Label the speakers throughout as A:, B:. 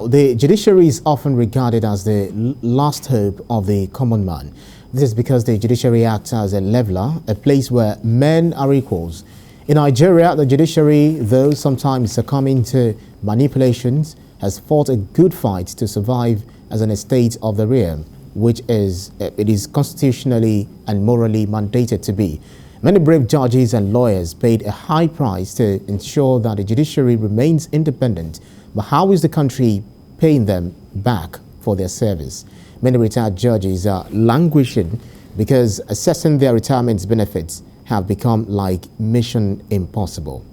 A: The judiciary is often regarded as the last hope of the common man. This is because the judiciary acts as a leveler, a place where men are equals. In Nigeria, the judiciary, though sometimes succumbing to manipulations, has fought a good fight to survive as an estate of the realm, which it is constitutionally and morally mandated to be. Many brave judges and lawyers paid a high price to ensure that the judiciary remains independent. But how is the country paying them back for their service? Many retired judges are languishing because assessing their retirement benefits have become like mission impossible.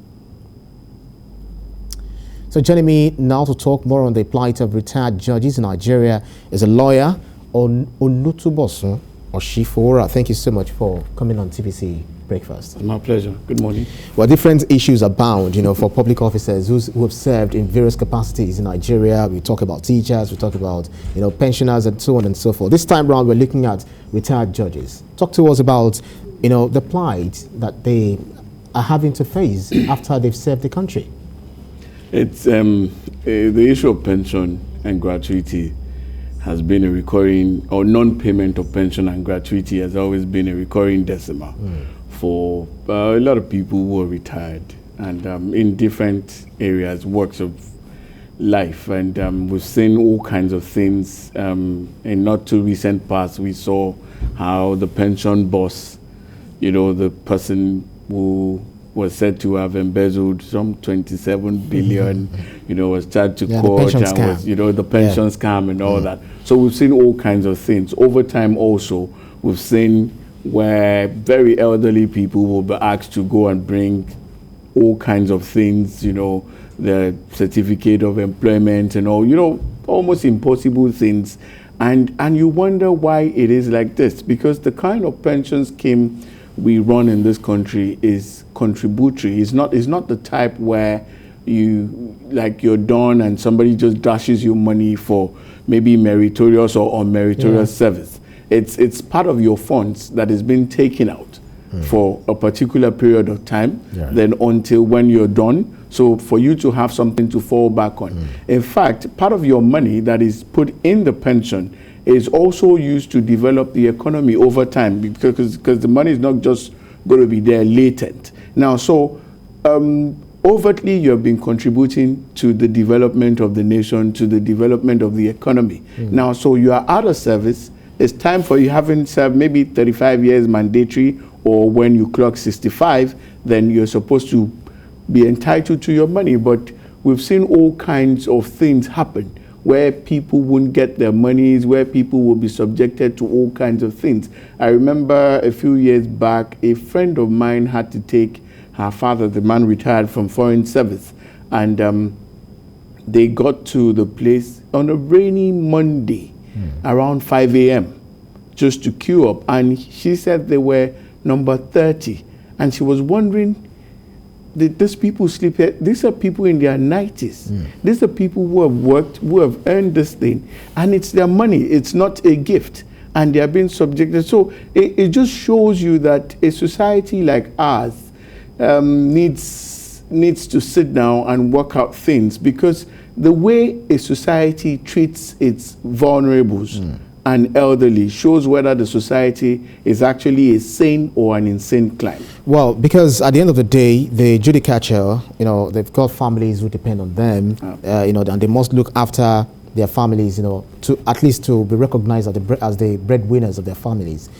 A: So joining me now to talk more on the plight of retired judges in Nigeria is a lawyer, Olutubosun Oshifora. Thank you so much for coming on TVC Breakfast.
B: My pleasure. Good morning.
A: Well, different issues abound, for public officers who have served in various capacities in Nigeria. We talk about teachers, we talk about, pensioners and so on and so forth. This time around, we're looking at retired judges. Talk to us about, the plight that they are having to face after they've served the country.
B: It's the issue of pension and gratuity has been a recurring, or non-payment of pension and gratuity has always been a recurring decimal for a lot of people who are retired and in different areas, walks of life. And we've seen all kinds of things. In not too recent past, we saw how the pension boss, the person who was said to have embezzled some 27 billion, was charged to court and was, the pension scam and all that. So we've seen all kinds of things. Over time also, we've seen where very elderly people will be asked to go and bring all kinds of things, the certificate of employment and all, almost impossible things. And you wonder why it is like this, because the kind of pension scheme we run in this country is contributory. It's not the type where you're done and somebody just dashes you money for maybe meritorious or unmeritorious service. It's part of your funds that is being taken out for a particular period of time, then until when you're done, so for you to have something to fall back on. In fact, part of your money that is put in the pension is also used to develop the economy over time, because the money is not just going to be there latent. Now, so overtly you have been contributing to the development of the nation, to the development of the economy. Now, so you are out of service. It's time for you, having served maybe 35 years mandatory, or when you clock 65, then you're supposed to be entitled to your money. But we've seen all kinds of things happen where people won't get their monies, where people will be subjected to all kinds of things. I remember a few years back, a friend of mine had to take her father, the man retired from foreign service, and they got to the place on a rainy Monday around 5 a.m. just to queue up. And she said they were number 30. And she was wondering, did these people sleep here? These are people in their 90s. These are people who have worked, who have earned this thing, and it's their money. It's not a gift, and they are being subjected. So it just shows you that a society like ours needs to sit down and work out things, because the way a society treats its vulnerables and elderly shows whether the society is actually a sane or an insane clime.
A: Well, because at the end of the day, the judicature, they've got families who depend on them, and they must look after their families, to at least to be recognized as the breadwinners of their families.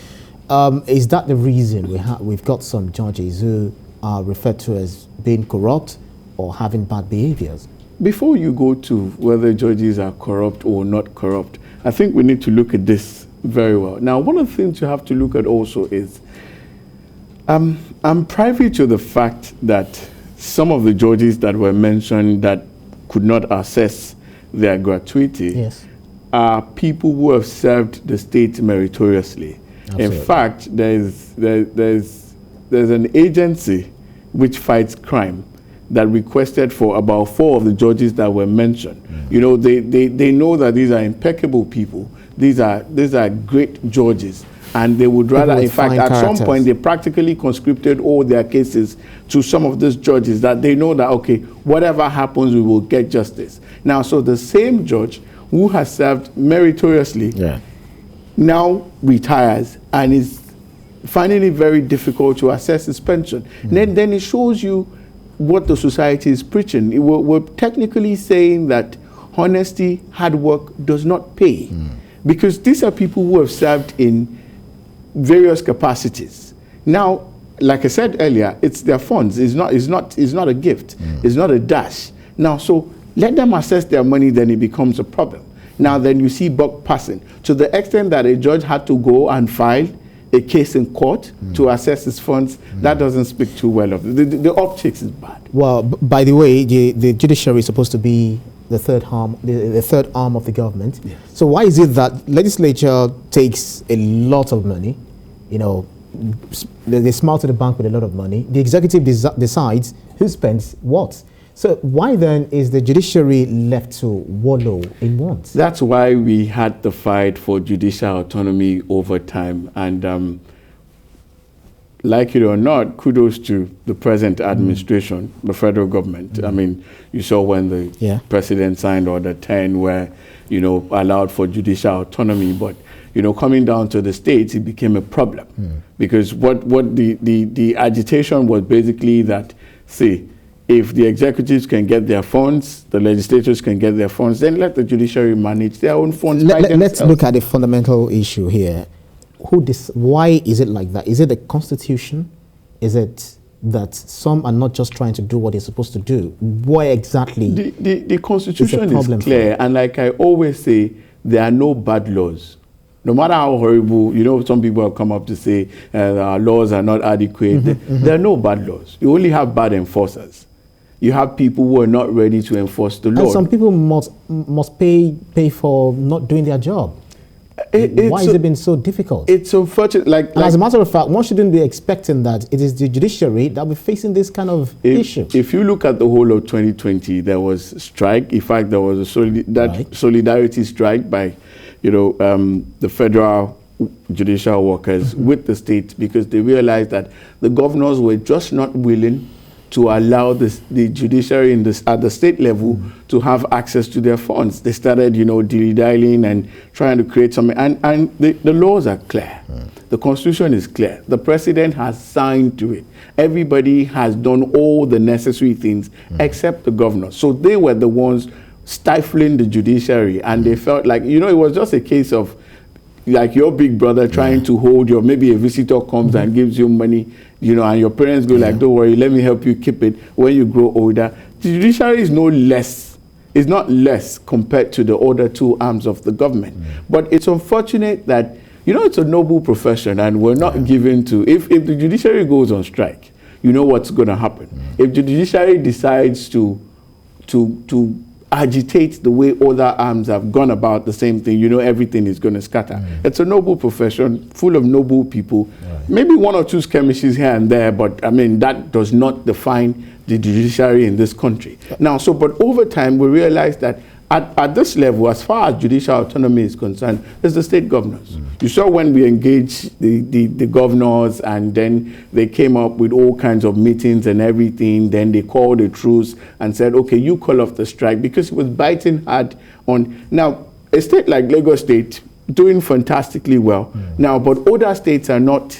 A: Is that the reason we've got some judges who are referred to as being corrupt or having bad behaviors?
B: Before you go to whether judges are corrupt or not corrupt, I think we need to look at this very well. Now, one of the things you have to look at also is, I'm privy to the fact that some of the judges that were mentioned that could not access their gratuity are people who have served the state meritoriously. Absolutely. In fact, there's an agency which fights crime that requested for about 4 of the judges that were mentioned. They know that these are impeccable people. These are great judges. And they would rather, in fact, at
A: characters.
B: some point, they practically conscripted all their cases to some of these judges that they know that, okay, whatever happens, we will get justice. Now, so the same judge who has served meritoriously now retires and is finding it very difficult to assess his pension. Then it shows you what the society is preaching. We're technically saying that honesty, hard work does not pay. Because these are people who have served in various capacities. Now, like I said earlier, it's their funds. It's not a gift. It's not a dash. Now, so let them assess their money, then it becomes a problem. Now, then you see buck passing to the extent that a judge had to go and file a case in court to assess his funds. That doesn't speak too well of it. The optics is bad.
A: Well, by the way, the judiciary is supposed to be the third arm, the third arm of the government.
B: Yes.
A: So why is it that legislature takes a lot of money, you know, they smile to the bank with a lot of money, the executive decides who spends what? So why then is the judiciary left to wallow in want?
B: That's why we had the fight for judicial autonomy over time. And like it or not, kudos to the present administration, the federal government. I mean, you saw when the president signed Order 10 where, you know, allowed for judicial autonomy. But, you know, coming down to the states, it became a problem. Because what the agitation was basically that, see, if the executives can get their funds, the legislators can get their funds, then let the judiciary manage their own funds.
A: Let's look at the fundamental issue here. Why is it like that? Is it the Constitution? Is it that some are not just trying to do what they're supposed to do? Why exactly?
B: The Constitution is clear, and like I always say, there are no bad laws. No matter how horrible, you know, some people have come up to say our laws are not adequate. There are no bad laws. You only have bad enforcers. You have people who are not ready to enforce the law.
A: And some people must pay for not doing their job. Why has it been so difficult? It's
B: unfortunate.
A: And as a matter of fact, one shouldn't be expecting that it is the judiciary that will be facing this kind of issue.
B: If you look at the whole of 2020, there was strike. In fact, there was a solidarity strike by, you know, the federal judicial workers with the state, because they realized that the governors were just not willing to allow the judiciary at the state level to have access to their funds. They started, you know, dilly-dallying and trying to create something. And the laws are clear. The Constitution is clear. The president has signed to it. Everybody has done all the necessary things except the governors. So they were the ones stifling the judiciary, and they felt like, you know, it was just a case of like your big brother trying to hold your, maybe a visitor comes and gives you money, you know, and your parents go like, don't worry, let me help you keep it when you grow older. The judiciary is not less compared to the other two arms of the government. But it's unfortunate that, you know, it's a noble profession, and we're not given to, if the judiciary goes on strike, you know what's going to happen. If the judiciary decides to agitate the way other arms have gone about the same thing, you know, everything is going to scatter. It's a noble profession, full of noble people. Maybe one or two skirmishes here and there, but I mean, that does not define the judiciary in this country. Now, but over time, we realize that at this level, as far as judicial autonomy is concerned, it's the state governors. You saw when we engaged the governors, and then they came up with all kinds of meetings and everything. Then they called a truce and said, okay, you call off the strike, because it was biting hard on. Now, a state like Lagos State, doing fantastically well. Now, but other states are not,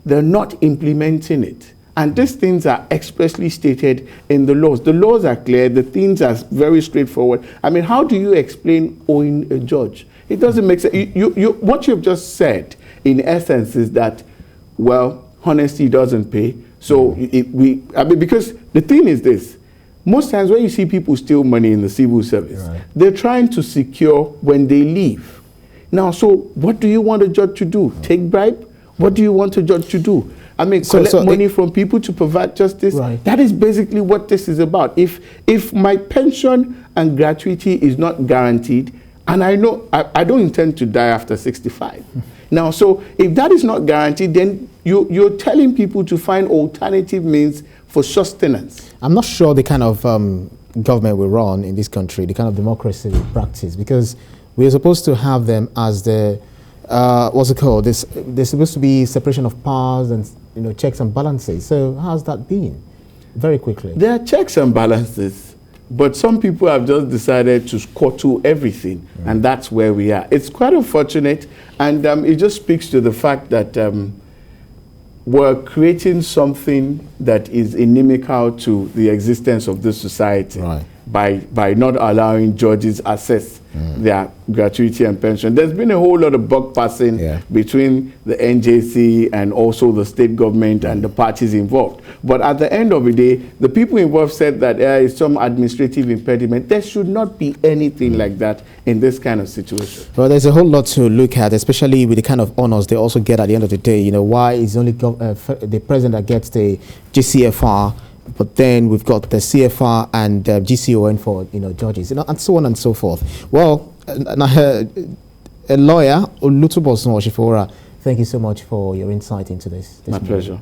B: they're not implementing it. And these things are expressly stated in the laws. The laws are clear. The things are very straightforward. I mean, how do you explain owing a judge? It doesn't make sense. What you've just said, in essence, is that, well, honesty doesn't pay. So because the thing is this. Most times when you see people steal money in the civil service, they're trying to secure when they leave. Now, so what do you want a judge to do? Take bribe? What do you want a judge to do? I mean, collect money from people to provide justice. That is basically what this is about. If my pension and gratuity is not guaranteed, and I know I don't intend to die after 65. Now, so if that is not guaranteed, then you're telling people to find alternative means for sustenance.
A: I'm not sure the kind of government we run in this country, the kind of democracy we practice, because we're supposed to have them as the what's it called? There's supposed to be separation of powers and checks and balances. So how's that been? Very quickly.
B: There are checks and balances, but some people have just decided to scuttle everything, and that's where we are. It's quite unfortunate, and it just speaks to the fact that we're creating something that is inimical to the existence of this society.
A: Right.
B: By not allowing judges access their gratuity and pension. There's been a whole lot of buck passing between the NJC and also the state government and the parties involved. But at the end of the day, the people involved said that there is some administrative impediment. There should not be anything like that in this kind of situation.
A: Well, there's a whole lot to look at, especially with the kind of honors they also get at the end of the day. Why is only the president that gets the GCFR, but then we've got the CFR and GCON for judges, and so on and so forth. Well, a lawyer, Olutubosun Oshifora, thank you so much for your insight into this.
B: My pleasure.